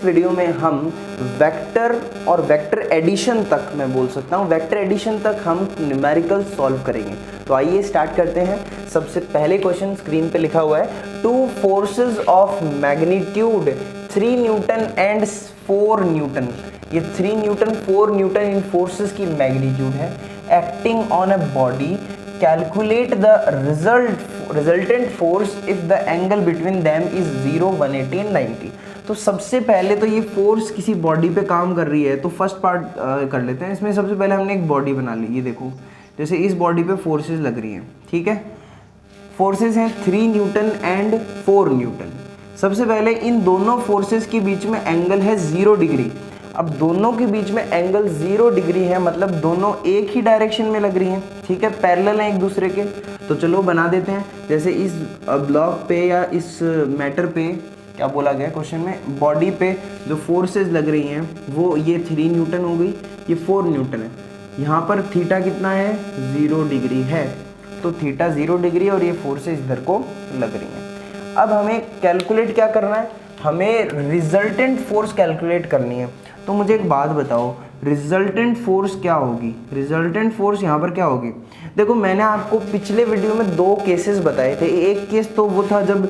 Video में हम vector और वेक्टर एडिशन तक, मैं बोल सकता हूँ वेक्टर एडिशन तक हम न्यूमेरिकल सॉल्व करेंगे। तो आइए स्टार्ट करते हैं। सबसे पहले क्वेश्चन स्क्रीन पे लिखा हुआ है, two forces of magnitude 3 Newton and 4 Newton. ये 3 न्यूटन 4 न्यूटन इन फोर्सेस की मैग्नीट्यूड है acting on a body. Calculate the resultant force if the angle between them is 0, 180 and 90। तो सबसे पहले तो ये फोर्स किसी बॉडी पे काम कर रही है, तो फर्स्ट पार्ट कर लेते हैं। इसमें सबसे पहले हमने एक बॉडी बना ली। ये देखो, जैसे इस बॉडी पे फोर्सेस लग रही हैं, ठीक है। फोर्सेस हैं 3 न्यूटन एंड 4 न्यूटन। सबसे पहले इन दोनों फोर्सेस के बीच में एंगल है 0 डिग्री। अब दोनों के बीच में एंगल 0 डिग्री है, मतलब दोनों एक ही डायरेक्शन में लग रही हैं, ठीक है, पैरेलल हैं एक दूसरे के। तो चलो बना देते हैं। जैसे इस ब्लॉक पे या इस मैटर पे, क्या बोला गया क्वेश्चन में, बॉडी पे जो फोर्सेस लग रही हैं वो ये 3 न्यूटन हो गई, ये 4 न्यूटन है। यहाँ पर थीटा कितना है, 0 डिग्री है। तो थीटा 0 डिग्री और ये फोर्सेस इधर को लग रही हैं। अब हमें कैलकुलेट क्या करना है, हमें रिजल्टेंट फोर्स कैलकुलेट करनी है। तो मुझे एक बात बताओ, रिजल्टेंट फोर्स क्या होगी? रिजल्टेंट फोर्स यहाँ पर क्या होगी? देखो, मैंने आपको पिछले वीडियो में 2 केसेस बताए थे। एक केस तो वो था जब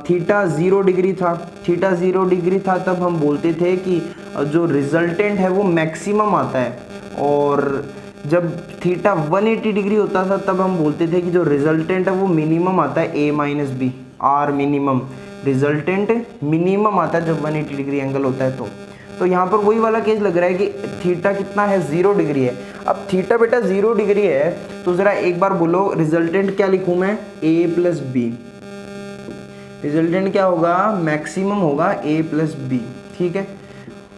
थीटा 0 डिग्री था। थीटा 0 डिग्री था तब हम बोलते थे कि जो रिजल्टेंट है वो मैक्सिमम आता है, और जब थीटा 180 डिग्री होता था तब हम बोलते थे कि जो रिजल्टेंट है वो मिनिमम आता है, a minus B, R minimum. Resultant minimum आता है जब 180 डिग्री एंगल होता है। तो यहाँ पर वही वाला केस लग रहा है कि थीटा कितना है, 0 डिग्री है। अब थीटा बेटा 0 डिग्री है, तो ज़रा एक बार बोलो रिजल्टेंट क्या लिखूँ मैं, a प्लस बी। रिजल्टेंट क्या होगा, मैक्सिमम होगा a प्लस बी, ठीक है।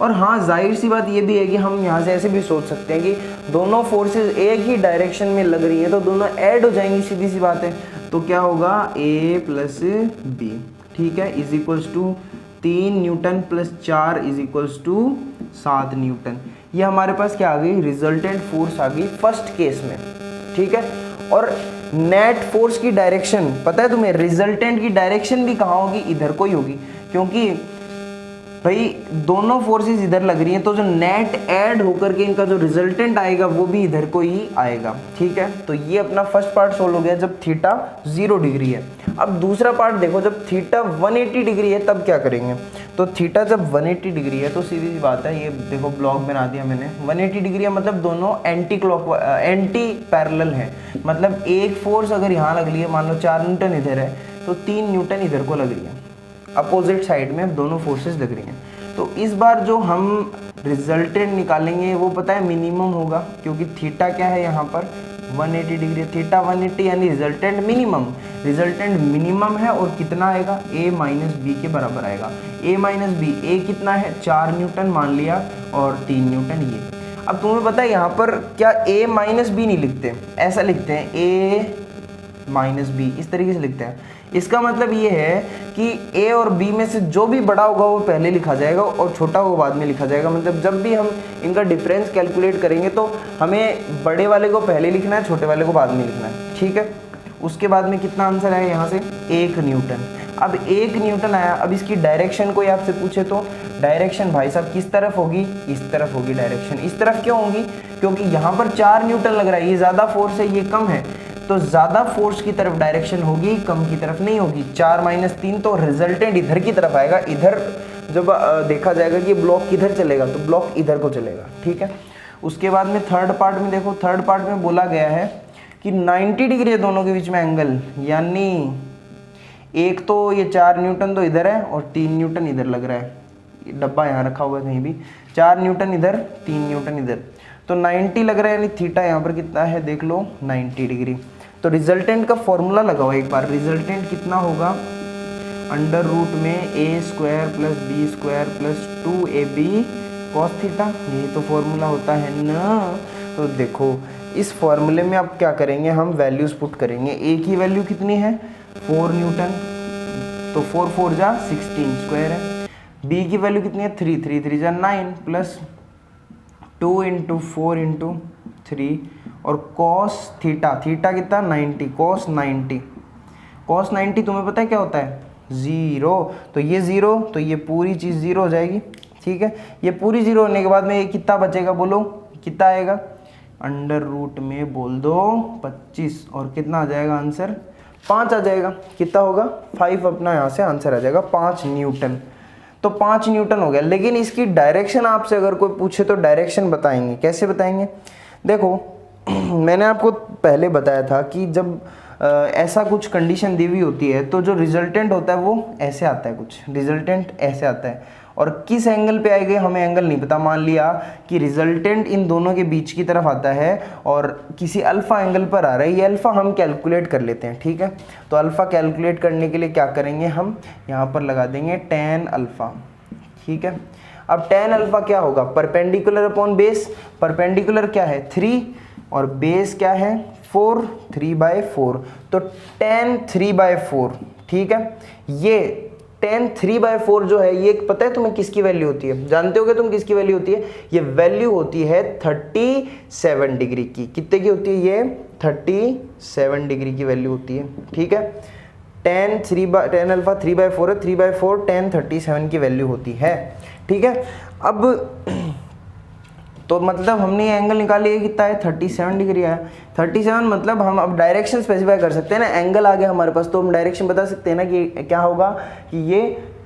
और हाँ, जाहिर सी बात ये भी है कि हम यहाँ से ऐसे भी सोच सकते हैं कि दोनों फोर्सेस एक ही डायरेक्शन में लग रही हैं तो दोनों ऐड हो जाएंगी, सीधी सी बात है। तो क्या होगा, a प्लस बी, ठीक है, is equals to 3 newton plus 4 is equals to 7 newton. ये हमारे पास क्या आ गई, रिजल्टेंट फोर्स आ गई फर्स्ट केस में, ठीक है। और नेट फोर्स की डायरेक्शन पता है तुम्हें, रिजल्टेंट की डायरेक्शन भी कहाँ होगी, इधर को ही होगी, क्योंकि भाई दोनों फोर्सेस इधर लग रही हैं, तो जो नेट ऐड होकर के इनका जो रिजल्टेंट आएगा वो भी इधर को ही आएगा, ठीक है। तो ये अपना फर्स्ट पार्ट सोल्व हो गया जब थीटा 0 डिग्री है। अब दूसरा पार्ट देखो, जब थीटा 180 डिग्री है तब क्या करेंगे। तो थीटा जब 180 डिग्री है तो सीधी सी बात है, ये देखो ब्लॉक बना दिया मैंने। 180 डिग्री है मतलब दोनों एंटी पैरेलल है, मतलब एक फोर्स अगर यहाँ लग रही है, मान लो 4 न्यूटन इधर है तो 3 न्यूटन इधर को लग रही है, अपोजिट साइड में दोनों फोर्सेस लग रही हैं। तो इस बार जो हम रिजल्टेंट निकालेंगे वो पता है मिनिमम होगा, क्योंकि थीटा क्या है यहाँ पर 180 डिग्री, थीटा 180 यानी रिजल्टेंट मिनिमम। रिजल्टेंट मिनिमम है और कितना आएगा, a माइनस बी के बराबर आएगा। a माइनस बी, a कितना है, 4 न्यूटन मान लिया और 3 न्यूटन ये। अब तुम्हें पता है यहाँ पर क्या a माइनस बी नहीं लिखते, ऐसा लिखते हैं a माइनस बी, इस तरीके से लिखते हैं। इसका मतलब ये है कि a और b में से जो भी बड़ा होगा वो पहले लिखा जाएगा और छोटा होगा बाद में लिखा जाएगा। मतलब जब भी हम इनका डिफरेंस कैलकुलेट करेंगे तो हमें बड़े वाले को पहले लिखना है, छोटे वाले को बाद में लिखना है, ठीक है। उसके बाद में कितना आंसर आया यहाँ से, 1 न्यूटन। अब 1 न्यूटन आया। अब इसकी डायरेक्शन कोई आपसे पूछे तो डायरेक्शन भाई साहब किस तरफ होगी, इस तरफ होगी डायरेक्शन। इस तरफ क्यों होगी, क्योंकि यहाँ पर 4 न्यूटन लग रहा है, ये ज़्यादा फोर्स है, ये कम है, तो ज़्यादा फोर्स की तरफ डायरेक्शन होगी, कम की तरफ नहीं होगी। 4 माइनस 3 तो रिजल्टेंट इधर की तरफ आएगा। इधर जब देखा जाएगा कि ब्लॉक किधर चलेगा तो ब्लॉक इधर को चलेगा, ठीक है। उसके बाद में थर्ड पार्ट में देखो, थर्ड पार्ट में बोला गया है कि 90 डिग्री है दोनों के बीच में एंगल, यानी एक तो ये 4 न्यूटन तो इधर है और 3 न्यूटन इधर लग रहा है। डब्बा यहाँ रखा हुआ है कहीं भी, 4 न्यूटन इधर, 3 न्यूटन इधर, तो 90 लग रहा है, यानी थीटा यहाँ पर कितना है देख लो, 90 डिग्री। तो रिजल्टेंट का फॉर्मूला लगाओ एक बार। रिजल्टेंट कितना होगा, अंडर रूट में a square plus B square plus 2ab cos theta, यही तो फॉर्मूला होता है ना। तो देखो इस फॉर्मूले में अब क्या करेंगे, हम वैल्यूज पुट करेंगे। a की वैल्यू कितनी है, 4 न्यूटन, तो 4 4 जा 16 स्क्वायर है। b की वैल्यू कितनी है, 3 3 3 जा 9 प्लस 2 इंटू 4 इंटू 3 और कॉस थीटा, थीटा कितना 90, कॉस 90। कॉस 90 तुम्हें पता है क्या होता है, 0, तो ये 0, तो ये पूरी चीज़ 0 हो जाएगी। ठीक है, ये पूरी 0 होने के बाद में ये कितना बचेगा, बोलो कितना आएगा, अंडर रूट में बोल दो 25, और कितना आ जाएगा आंसर, 5 आ जाएगा। कितना होगा, 5 अपना यहाँ से आंसर आ जाएगा, 5 न्यूटन। तो 5 न्यूटन हो गया। लेकिन इसकी डायरेक्शन आपसे अगर कोई पूछे तो डायरेक्शन बताएंगे, कैसे बताएंगे, देखो मैंने आपको पहले बताया था कि जब ऐसा कुछ कंडीशन दी हुई होती है तो जो रिजल्टेंट होता है वो ऐसे आता है, कुछ रिजल्टेंट ऐसे आता है, और किस एंगल पे आएगा हमें एंगल नहीं पता। मान लिया कि रिजल्टेंट इन दोनों के बीच की तरफ आता है और किसी अल्फा एंगल पर आ रहा है, ये अल्फा हम कैलकुलेट कर लेते हैं। ठीक है, तो अल्फा कैलकुलेट करने के लिए क्या करेंगे, हम यहाँ पर लगा देंगे tan अल्फा। ठीक है, अब tan अल्फा क्या होगा, परपेंडिकुलर अपॉन बेस, परपेंडिकुलर क्या है 3 और बेस क्या है 4, 3/4, तो tan 3/4। ठीक है, ये tan 3/4 जो है ये पता है तुम्हें किसकी वैल्यू होती है, जानते होगे तुम किसकी वैल्यू होती है, ये वैल्यू होती है 37 डिग्री की। कितने की होती है, ये 37 डिग्री की वैल्यू होती है। ठीक है, tan अल्फा 3/4 है, 3/4 tan 37 की वैल्यू होती है। ठीक है, अब तो मतलब हमने ये एंगल निकाली है, कितना है 37 डिग्री आया। 37 मतलब हम अब डायरेक्शन स्पेसिफाई कर सकते हैं ना, एंगल आ गया हमारे पास तो हम डायरेक्शन बता सकते हैं ना कि क्या होगा, कि ये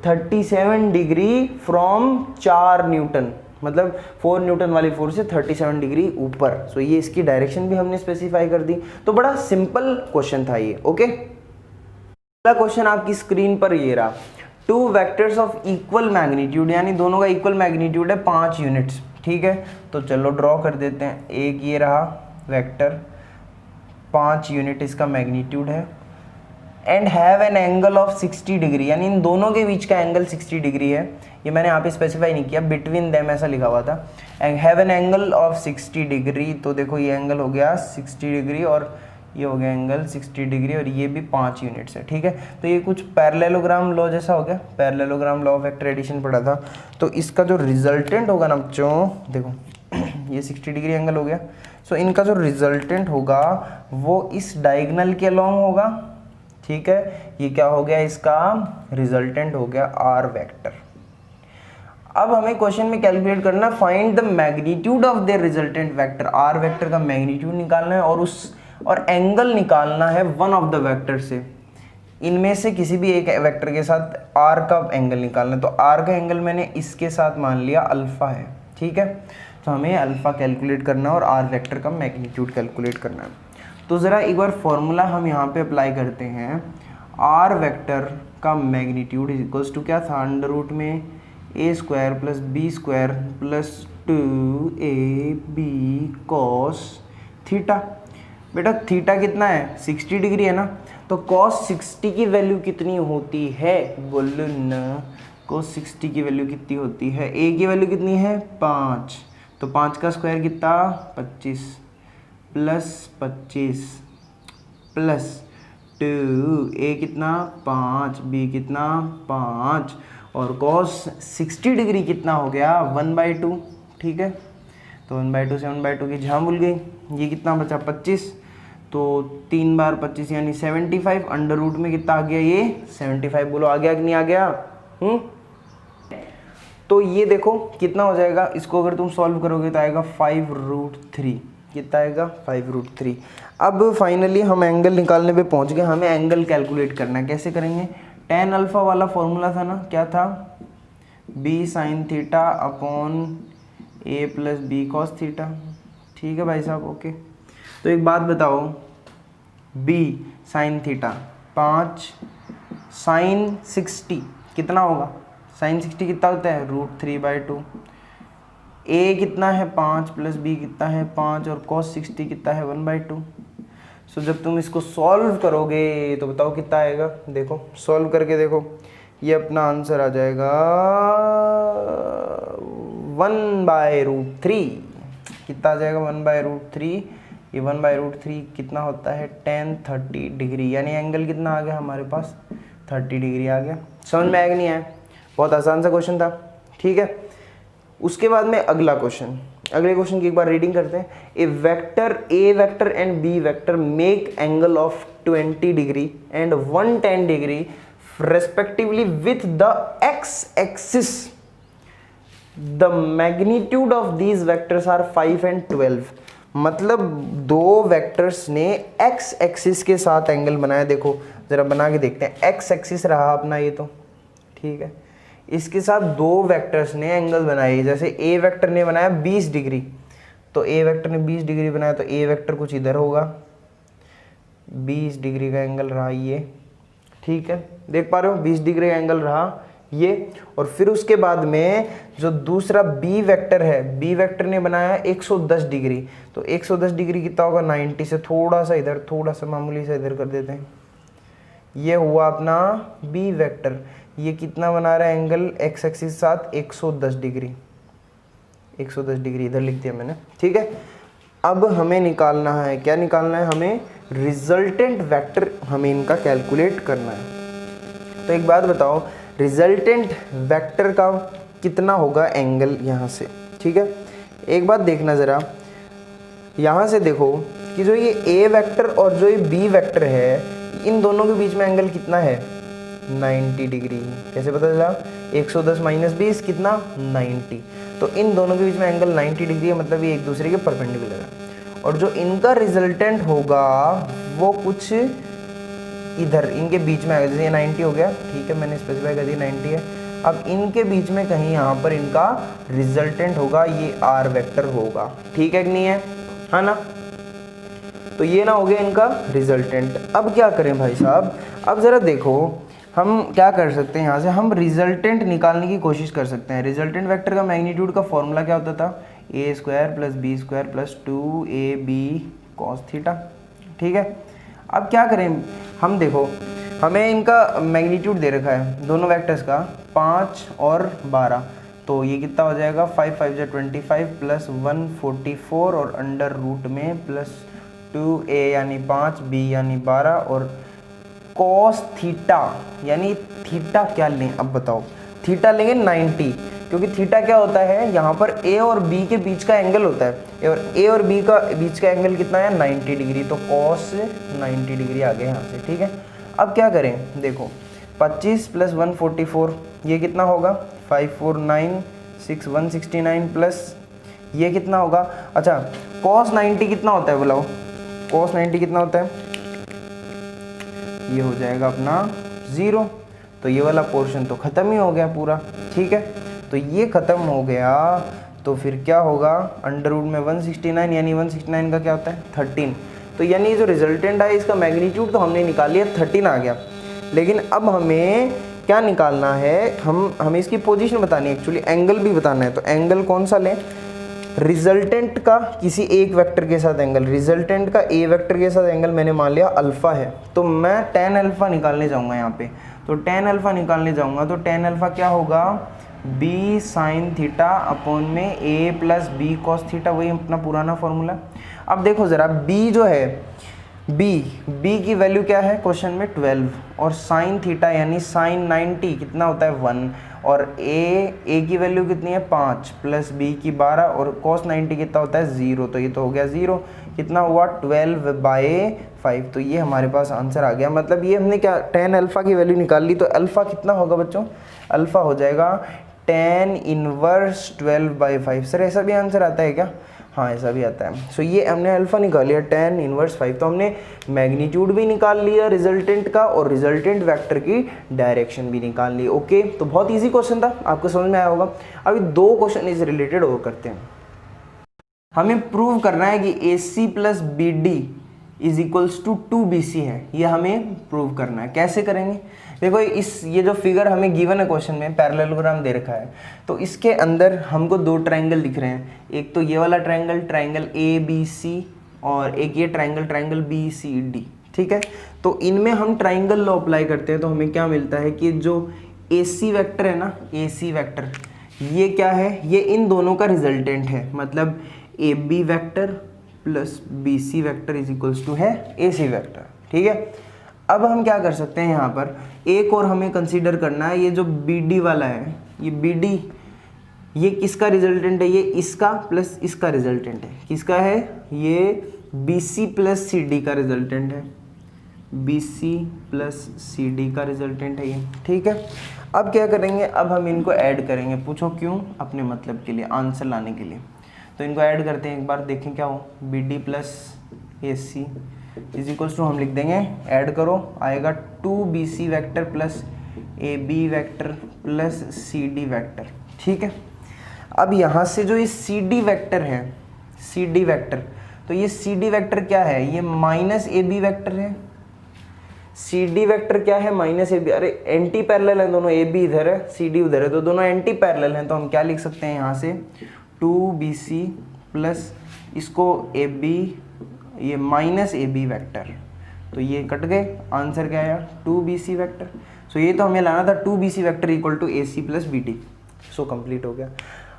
37 डिग्री फ्रॉम 4 न्यूटन, मतलब 4 न्यूटन वाली फोर्स से 37 डिग्री ऊपर। सो ये इसकी डायरेक्शन भी हमने स्पेसिफाई कर दी। तो बड़ा सिंपल क्वेश्चन था ये। ओके, अगला क्वेश्चन आपकी स्क्रीन पर ये रहा, 2 वेक्टर्स ऑफ इक्वल मैग्नीट्यूड, यानी दोनों का इक्वल मैग्नीट्यूड है 5 यूनिट्स। ठीक है, तो चलो ड्रॉ कर देते हैं। एक ये रहा वेक्टर, 5 यूनिट इसका मैग्नीट्यूड है, and have an angle of 60 degree, यानी इन दोनों के बीच का एंगल 60 डिग्री है। ये मैंने यहाँ पे स्पेसिफाई नहीं किया, बिटवीन देम ऐसा लिखा हुआ था। And have an angle of 60 degree, तो देखो ये एंगल हो गया 60 डिग्री और ये हो गया एंगल 60 डिग्री, और ये भी 5 यूनिट्स है। ठीक है, तो ये कुछ पैरेललोग्राम लॉ जैसा हो गया, parallelogram law of vector addition पढ़ा था। तो इसका जो रिजल्टेंट होगा ना बच्चों, देखो ये 60 डिग्री एंगल हो गया, सो इनका जो रिजल्टेंट होगा वो इस डायगोनल के अलोंग होगा। ठीक है, ये क्या हो गया, इसका रिजल्टेंट हो गया आर वेक्टर। अब हमें क्वेश्चन में कैलकुलेट करना, find the magnitude of their resultant vector, R vector का मैग्नीट्यूड निकालना है और एंगल निकालना है वन ऑफ द वेक्टर से, इनमें से किसी भी एक वेक्टर के साथ आर का एंगल निकालना है। तो आर का एंगल मैंने इसके साथ मान लिया अल्फा है। ठीक है, तो हमें अल्फा कैलकुलेट करना है और आर वेक्टर का मैग्नीट्यूड कैलकुलेट करना है। तो ज़रा एक बार फॉर्मूला हम यहाँ पे अप्लाई करते हैं। आर वेक्टर का मैग्नीट्यूड इज इक्वल्स टू क्या था, अंडर रूट में a² + b² + 2ab cos theta. बेटा थीटा कितना है, 60 डिग्री है ना, तो cos 60 की वैल्यू कितनी होती है, बोलो ना, cos 60 की वैल्यू कितनी होती है, a की वैल्यू कितनी है 5, तो 5 का स्क्वायर कितना 25 + 25 + 2, a कितना 5, b कितना 5, और cos 60 डिग्री कितना हो गया 1/2। ठीक है, तो 1/2 से 1/2 की जहाँ भूल गई, ये कितना बचा 25, तो 3 बार 25 यानी 75, अंडर रूट में कितना आ गया ये 75, बोलो आ गया कि नहीं आ गया। तो ये देखो कितना हो जाएगा, इसको अगर तुम सॉल्व करोगे तो आएगा 5√3, कितना आएगा 5√3। अब फाइनली हम एंगल निकालने पे पहुंच गए, हमें एंगल कैलकुलेट करना है। कैसे करेंगे, tan अल्फा वाला फॉर्मूला था ना, क्या था, b sin theta upon a + b cos theta. ठीक है भाई साहब, ओके। तो एक बात बताओ, b sin थीटा 5 sin 60 कितना होगा, sin 60 कितना होता है √3/2, a कितना है 5 + b कितना है 5, और cos 60 कितना है 1/2। सो जब तुम इसको सॉल्व करोगे तो बताओ कितना आएगा, देखो सॉल्व करके देखो, ये अपना आंसर आ जाएगा 1/√3। कितना आ जाएगा 1/√3, ये 1/√3 कितना होता है tan 30 डिग्री, यानी एंगल कितना आ गया हमारे पास 30 डिग्री आ गया। समझ में आएगा नहीं आया, बहुत आसान सा क्वेश्चन था। ठीक है, उसके बाद में अगला क्वेश्चन, अगले क्वेश्चन की एक बार रीडिंग करते हैं। A vector and B vector make angle of 20 degree and 110 degree respectively with the X axis the magnitude of these vectors are 5 and 12। मतलब दो वेक्टर्स ने एक्स एक्सिस के साथ एंगल बनाया। देखो जरा बना के देखते हैं। एक्स एक्सिस रहा अपना ये, तो ठीक है, इसके साथ दो वेक्टर्स ने एंगल बनाए। जैसे ए वेक्टर ने बनाया 20 डिग्री, तो ए वेक्टर ने 20 डिग्री बनाया, तो ए वेक्टर कुछ इधर होगा, 20 डिग्री का एंगल रहा ये, ठीक है, देख पा रहे हो 20 डिग्री का एंगल रहा ये। और फिर उसके बाद में जो दूसरा बी वेक्टर है, बी वेक्टर ने बनाया 110 डिग्री, तो 110 डिग्री कितना होगा, 90 से थोड़ा सा इधर, थोड़ा सा मामूली सा इधर कर देते हैं। ये हुआ अपना बी वेक्टर। ये कितना बना रहा है एंगल एक्स एक्सिस साथ, 110 डिग्री, 110 डिग्री इधर लिख दिया मैंने, ठीक है। अब हमें निकालना है, क्या निकालना है हमें, रिजल्टेंट वेक्टर हमें इनका कैलकुलेट करना है। तो एक बात बताओ, रिजल्टेंट वेक्टर का कितना होगा एंगल यहाँ से, ठीक है। एक बात देखना ज़रा, यहाँ से देखो कि जो ये ए वेक्टर और जो ये बी वेक्टर है, इन दोनों के बीच में एंगल कितना है, 90 डिग्री। कैसे पता चला, 110 माइनस 20 कितना, 90। तो इन दोनों के बीच में एंगल 90 डिग्री है, मतलब ये एक दूसरे के परपेंडिकुलर है। और जो इनका रिजल्टेंट होगा वो कुछ इधर इनके बीच में आएगा। जैसे ये 90 हो गया, ठीक है, मैंने स्पेसिफाई कर दिया 90 है। अब इनके बीच में कहीं यहाँ पर इनका रिजल्टेंट होगा, ये आर वेक्टर होगा, ठीक है कि नहीं है ना। तो ये ना हो गया इनका रिजल्टेंट। अब क्या करें भाई साहब, अब ज़रा देखो हम क्या कर सकते हैं, यहाँ से हम रिजल्टेंट निकालने की कोशिश कर सकते हैं। रिजल्टेंट वेक्टर का मैग्नीट्यूड का फॉर्मूला क्या होता था, A square plus B square plus 2ab cos theta, ठीक है। अब क्या करें हम, देखो हमें इनका मैग्नीट्यूड दे रखा है दोनों वेक्टर्स का, 5 और 12, तो ये कितना हो जाएगा, 5 5 जा 25 प्लस 144 और अंडर रूट में प्लस 2a यानी 5, b यानी 12 और cos थीटा, यानी थीटा क्या लें, अब बताओ, थीटा लेंगे 90, क्योंकि थीटा क्या होता है, यहाँ पर a और b के बीच का एंगल होता है, और a और b का बीच का एंगल कितना है, 90 डिग्री, तो cos 90 डिग्री आ गया यहाँ से, ठीक है। अब क्या करें, देखो 25 प्लस 144 ये कितना होगा, 549 169 प्लस ये कितना होगा, अच्छा cos 90 कितना होता है बुलाओ, cos 90 कितना होता है, ये हो जाएगा अपना 0। तो ये वाला पोर्शन तो ख़त्म ही हो गया पूरा, ठीक है। तो ये ख़त्म हो गया, तो फिर क्या होगा, अंडर रूट में 169, यानी 169 का क्या होता है 13। तो यानी जो रिजल्टेंट है इसका मैग्नीट्यूड तो हमने निकाल लिया, 13 आ गया। लेकिन अब हमें क्या निकालना है, हमें इसकी पोजीशन बतानी है, एक्चुअली एंगल भी बताना है। तो एंगल कौन सा लें, रिजल्टेंट का किसी एक वेक्टर के साथ एंगल, रिजल्टेंट का ए वेक्टर के साथ एंगल मैंने मान लिया अल्फ़ा है, तो मैं tan अल्फ़ा निकालने जाऊँगा यहाँ पे। तो tan अल्फ़ा निकालने जाऊँगा तो tan अल्फ़ा क्या होगा, b साइन थीटा अपॉन में a plus B cos theta, वही अपना पुराना फॉर्मूला। अब देखो ज़रा b जो है, b की वैल्यू क्या है क्वेश्चन में 12, और साइन थीटा यानी साइन 90 कितना होता है 1, और a की वैल्यू कितनी है 5 प्लस b की 12 और cos 90 कितना होता है 0, तो ये तो हो गया 0, कितना हुआ 12/5। तो ये हमारे पास आंसर आ गया। मतलब ये हमने क्या tan अल्फ़ा की वैल्यू निकाल ली, तो अल्फ़ा कितना होगा बच्चों, अल्फ़ा हो जाएगा tan इनवर्स 12/5। सर ऐसा भी आंसर आता है क्या, हाँ ऐसा भी आता है। सो ये हमने अल्फ़ा निकाल लिया tan इनवर्स 5, तो हमने मैग्नीट्यूड भी निकाल लिया रिजल्टेंट का और रिजल्टेंट वेक्टर की डायरेक्शन भी निकाल ली। ओके, तो बहुत इजी क्वेश्चन था, आपको समझ में आया होगा। अभी 2 क्वेश्चन इस रिलेटेड और करते हैं। हमें प्रूव करना है कि AC plus BD is equals to 2BC है, ये हमें प्रूव करना है। कैसे करेंगे, देखो ये जो फिगर हमें गिवन है क्वेश्चन में, पैरेललोग्राम दे रखा है, तो इसके अंदर हमको 2 ट्रायंगल दिख रहे हैं। एक तो ये वाला ट्रायंगल, ट्रायंगल ABC, और एक ये ट्रायंगल BCD, ठीक है। तो इनमें हम ट्रायंगल लॉ अप्लाई करते हैं, तो हमें क्या मिलता है कि जो AC वेक्टर है ना, AC वेक्टर ये क्या है, ये इन दोनों का रिजल्टेंट है। मतलब AB vector plus BC vector is equals to है AC वेक्टर, ठीक है। अब हम क्या कर सकते हैं, यहाँ पर एक और हमें कंसीडर करना है, ये जो BD वाला है, ये BD ये किसका रिजल्टेंट है, ये इसका प्लस इसका रिजल्टेंट है। किसका है, ये BC प्लस CD का रिजल्टेंट है, BC प्लस CD का रिजल्टेंट है ये, ठीक है। अब क्या करेंगे, अब हम इनको ऐड करेंगे, पूछो क्यों, अपने मतलब के लिए, आंसर लाने के लिए। तो इनको ऐड करते हैं एक बार, देखें क्या हो, BD plus AC is equals to, हम लिख देंगे, ऐड करो, आएगा 2BC vector plus AB vector plus CD vector, ठीक है। अब यहाँ से जो ये CD वेक्टर है, CD वेक्टर, तो ये CD वेक्टर क्या है, ये माइनस AB वेक्टर है। CD वेक्टर क्या है, माइनस AB, अरे एंटी पैरेलल है दोनों, AB इधर है CD उधर है, तो दोनों एंटी पैरेलल हैं, तो हम क्या लिख सकते हैं यहाँ से 2BC प्लस इसको AB, ये माइनस AB वेक्टर, तो ये कट गए, आंसर क्या आया 2BC वेक्टर। सो ये तो हमें लाना था 2BC vector equal to AC plus BD। So complete हो गया।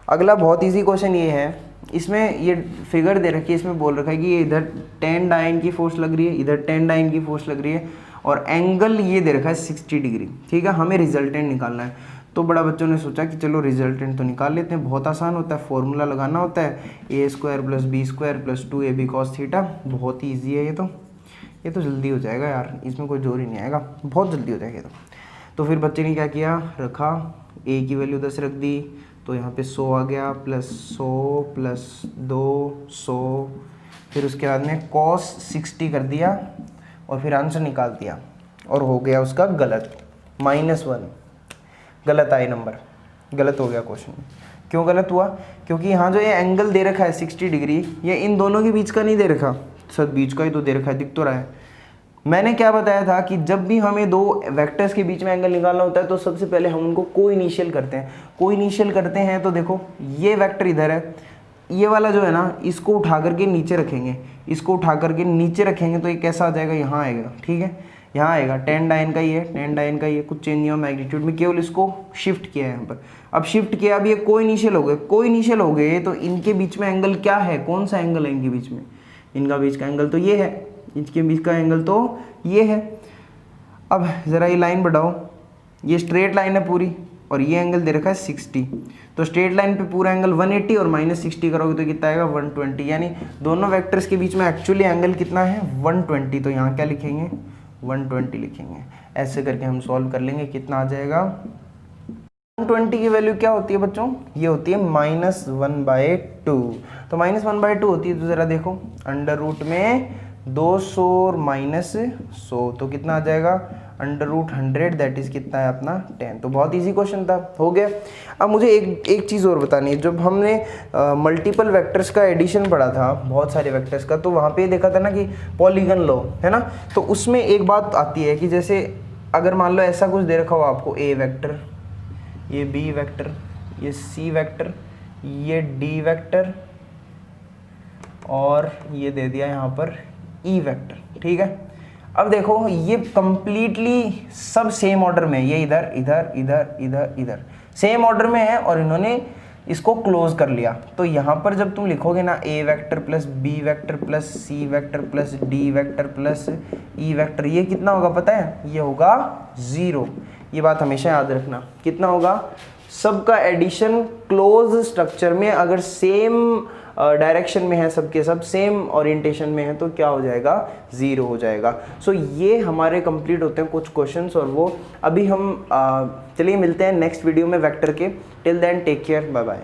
अगला बहुत इजी क्वेश्चन ये है, इसमें ये फिगर दे रखी है, इसमें बोल रखा है कि ये इधर 10 डाइन की फोर्स लग रही है, इधर 10 डाइन की फोर्स लग रही है, और एंगल ये दे रखा है 60 डिग्री, ठीक है। हमें रिजल्टेंट निकालना है। तो बड़ा बच्चों ने सोचा कि चलो रिजल्टेंट तो निकाल लेते हैं, बहुत आसान होता है, फॉर्मूला लगाना होता है, A² plus B² plus 2AB cos theta, बहुत ही ईजी है ये तो जल्दी हो जाएगा यार, इसमें कोई जोर ही नहीं आएगा, बहुत जल्दी हो जाएगा ये तो फिर बच्चे ने क्या किया, रखा, A की वैल्यू 10 रख दी, तो यहाँ पे 100 आ गया, प्लस 100 प्लस 200, फिर उसके बाद में cos 60 कर दिया, और फिर आंसर निकाल दिया, और हो गया उसका गलत, -1, गलत आए नंबर, गलत हो गया क्वेश्चन। क्यों गलत हुआ, क्योंकि यहाँ जो ये एंगल दे रखा है 60 डिग्री, ये इन दोनों के बीच का नहीं दे रखा, सब बीच का ही तो दे रखा है, दिख तो रहा है। मैंने क्या बताया था कि जब भी हमें दो वेक्टर्स के बीच में एंगल निकालना होता है तो सबसे पहले हम उनको कोइनिशियल करते हैं। कोइनिशियल करते हैं तो देखो ये वेक्टर इधर है, ये वाला जो है ना, इसको उठा करके नीचे रखेंगे, इसको उठा करके नीचे रखेंगे तो ये कैसा आ जाएगा, यहाँ आएगा, ठीक है, यहाँ आएगा, 10 डाइन का ही है, 10 डाइन का ही है, कुछ चेंज नहीं हुआ मैग्नीट्यूड में, केवल इसको शिफ्ट किया है यहाँ पर। अब शिफ्ट किया, अब ये कोइनिशियल हो गए, कोइनिशियल हो गए तो इनके बीच में एंगल क्या है, कौन सा एंगल है इनके बीच में, इनका बीच का एंगल तो ये है, इनके बीच का एंगल तो ये है। अब ज़रा ये लाइन बढ़ाओ, ये स्ट्रेट लाइन है पूरी, और ये एंगल दे रखा है 60, तो स्ट्रेट लाइन पे पूरा एंगल 180 और -60 करोगे तो कितना आएगा 120, यानी दोनों वेक्टर्स के बीच में एक्चुअली एंगल कितना है 120, तो यहाँ क्या लिखेंगे 120 लिखेंगे। ऐसे करके हम सॉल्व कर लेंगे, कितना आ जाएगा 120 की वैल्यू क्या होती है बच्चों, ये होती है -1/2, तो -1/2 होती है, तो ज़रा देखो अंडर रूट में 200 और -100, तो कितना आ जाएगा √100, दैट इज़ कितना है अपना 10। तो बहुत इजी क्वेश्चन था, हो गया। अब मुझे एक चीज़ और बतानी है, जब हमने मल्टीपल वेक्टर्स का एडिशन पढ़ा था, बहुत सारे वेक्टर्स का, तो वहाँ पे देखा था ना कि पॉलीगन लॉ है ना, तो उसमें एक बात आती है कि जैसे अगर मान लो ऐसा कुछ दे रखा हो आपको, A वेक्टर, ये B वेक्टर, ये C वेक्टर, ये D वेक्टर, और ये दे दिया यहाँ पर E वेक्टर, ठीक है। अब देखो ये कंप्लीटली सब सेम ऑर्डर में, ये इधर इधर इधर इधर इधर सेम ऑर्डर में है, और इन्होंने इसको क्लोज कर लिया। तो यहाँ पर जब तुम लिखोगे ना A vector plus B vector plus C vector plus D vector plus E vector, ये कितना होगा पता है, ये होगा 0। ये बात हमेशा याद रखना, कितना होगा, सबका एडिशन क्लोज स्ट्रक्चर में अगर सेम डायरेक्शन में है, सबके सब सेम ओरिएंटेशन में है, तो क्या हो जाएगा 0 हो जाएगा। सो ये हमारे कंप्लीट होते हैं कुछ क्वेश्चंस, और वो अभी हम चलिए मिलते हैं नेक्स्ट वीडियो में वेक्टर के। Till then take care, bye bye.